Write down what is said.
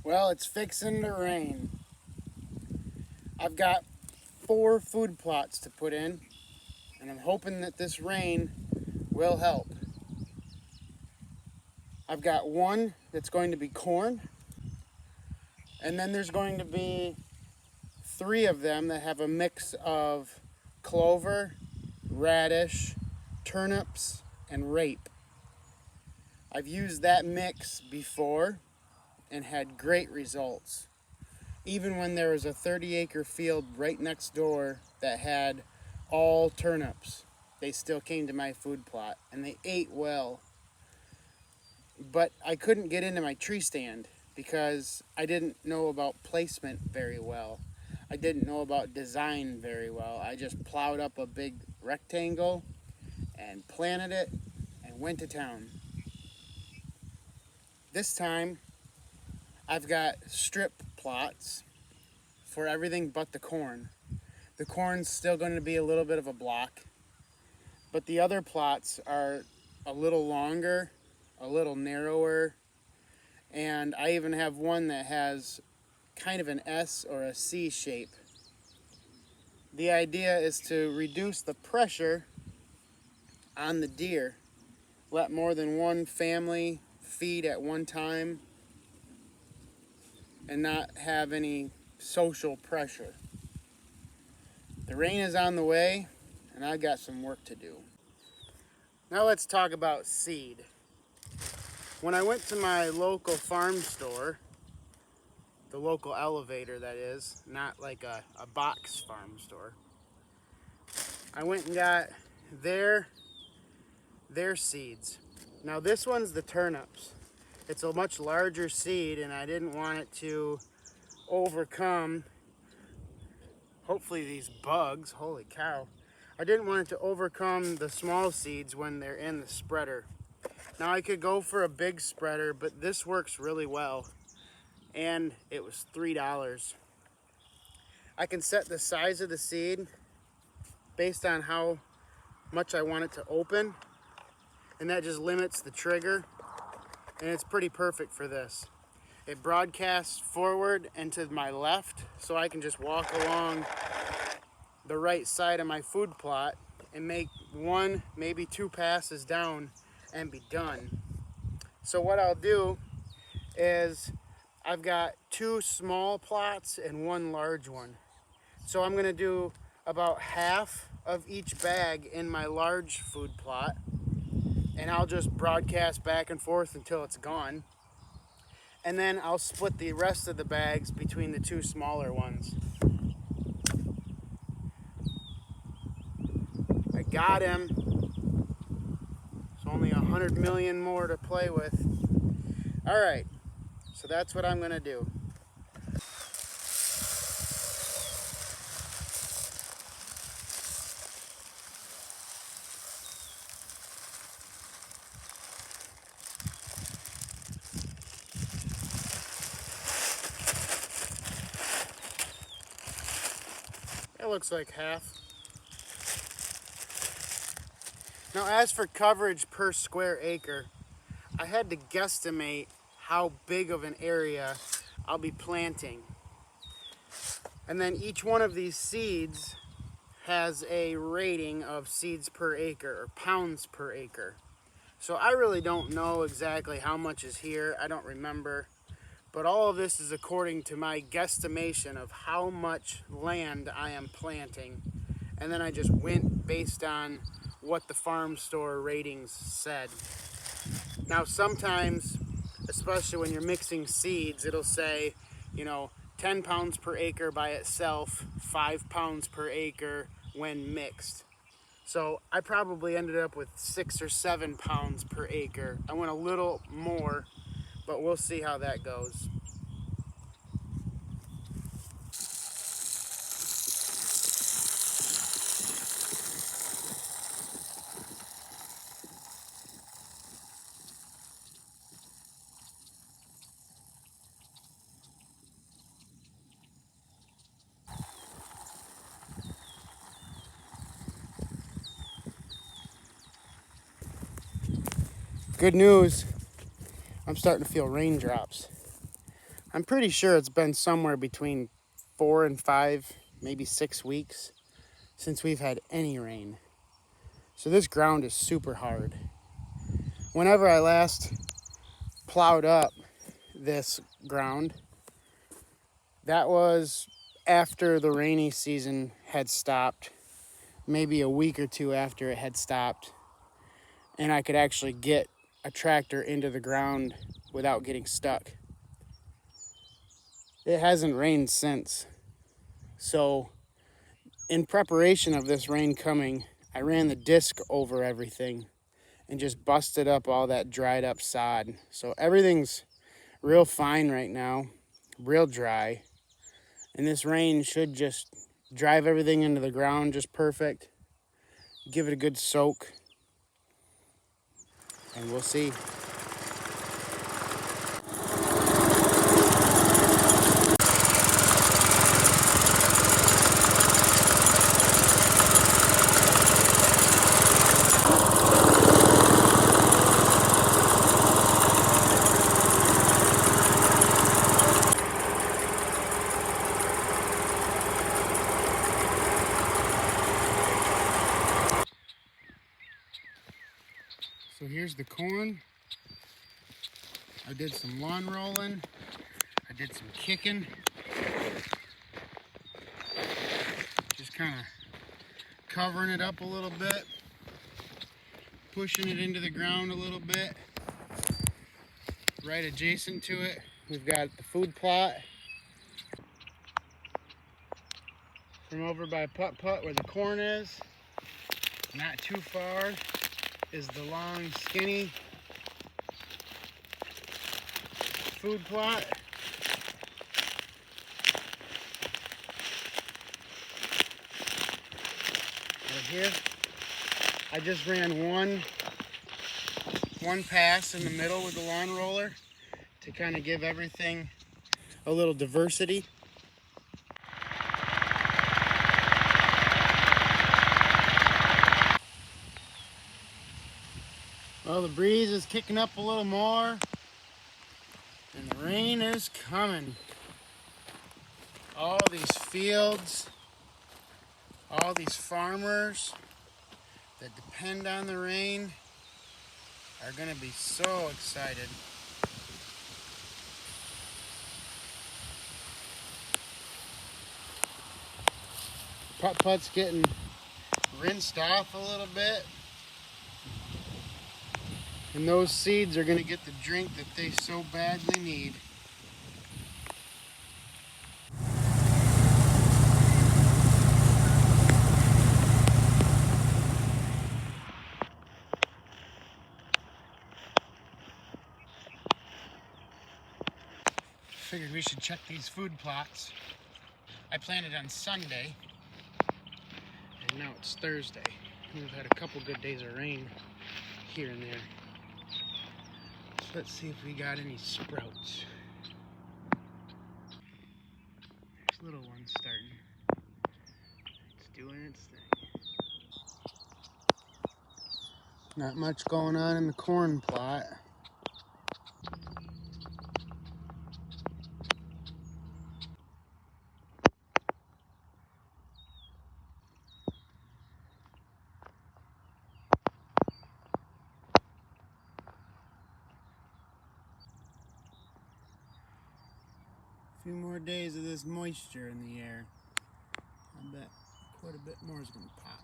Well, it's fixing to rain. I've got 4 food plots to put in, and I'm hoping that this rain will help. I've got one that's going to be corn, and then there's going to be 3 of them that have a mix of clover, radish, turnips, and rape. I've used that mix before and had great results. Even when there was a 30-acre field right next door that had all turnips, they still came to my food plot and they ate well. But I couldn't get into my tree stand because I didn't know about placement very well. I didn't know about design very well. I just plowed up a big rectangle and planted it and went to town. This time I've got strip plots for everything but the corn. The corn's still going to be a little bit of a block, but the other plots are a little longer, a little narrower, and I even have one that has kind of an S or a C shape. The idea is to reduce the pressure on the deer. Let more than one family feed at one time and not have any social pressure. The rain is on the way, and I got some work to do. Now let's talk about seed. When I went to my local farm store, the local elevator that is, not like a box farm store, I went and got their seeds. Now this one's the turnips. It's a much larger seed and I didn't want it to overcome, hopefully these bugs, holy cow. I didn't want it to overcome the small seeds when they're in the spreader. Now I could go for a big spreader, but this works really well. And it was $3. I can set the size of the seed based on how much I want it to open, and that just limits the trigger, and it's pretty perfect for this. It broadcasts forward and to my left, so I can just walk along the right side of my food plot and make 1, maybe 2 passes down and be done. So what I'll do is I've got 2 small plots and 1 large one. So I'm gonna do about half of each bag in my large food plot, and I'll just broadcast back and forth until it's gone. And then I'll split the rest of the bags between the 2 smaller ones. I got him. There's only 100 million more to play with. All right, so that's what I'm gonna do. It looks like half. Now, as for coverage per square acre, I had to guesstimate how big of an area I'll be planting. And then each one of these seeds has a rating of seeds per acre or pounds per acre. So I really don't know exactly how much is here. I don't remember. But all of this is according to my guesstimation of how much land I am planting. And then I just went based on what the farm store ratings said. Now sometimes, especially when you're mixing seeds, it'll say, 10 pounds per acre by itself, 5 pounds per acre when mixed. So I probably ended up with 6 or 7 pounds per acre. I went a little more, but we'll see how that goes. Good news, I'm starting to feel raindrops. I'm pretty sure it's been somewhere between 4 and 5, maybe 6 weeks since we've had any rain. So this ground is super hard. Whenever I last plowed up this ground, that was after the rainy season had stopped, maybe a week or two after it had stopped, and I could actually get a tractor into the ground without getting stuck. It hasn't rained since. So in preparation of this rain coming, I ran the disc over everything and just busted up all that dried up sod. So everything's real fine right now, real dry. And this rain should just drive everything into the ground just perfect. Give it a good soak. And we'll see. So here's the corn. I did some lawn rolling. I did some kicking. Just kind of covering it up a little bit. Pushing it into the ground a little bit. Right adjacent to it, we've got the food plot. From over by Putt-Putt where the corn is, not too far, is the long, skinny food plot. Right here, I just ran one pass in the middle with the lawn roller to kind of give everything a little diversity. Well, the breeze is kicking up a little more and the rain is coming. All these fields, all these farmers that depend on the rain are gonna be so excited. Putt-Putt's getting rinsed off a little bit. And those seeds are gonna get the drink that they so badly need. Figured we should check these food plots. I planted on Sunday, and now it's Thursday. We've had a couple good days of rain here and there. So let's see if we got any sprouts. There's little ones starting. It's doing its thing. Not much going on in the corn plot. A few more days of this moisture in the air. I bet quite a bit more is going to pop.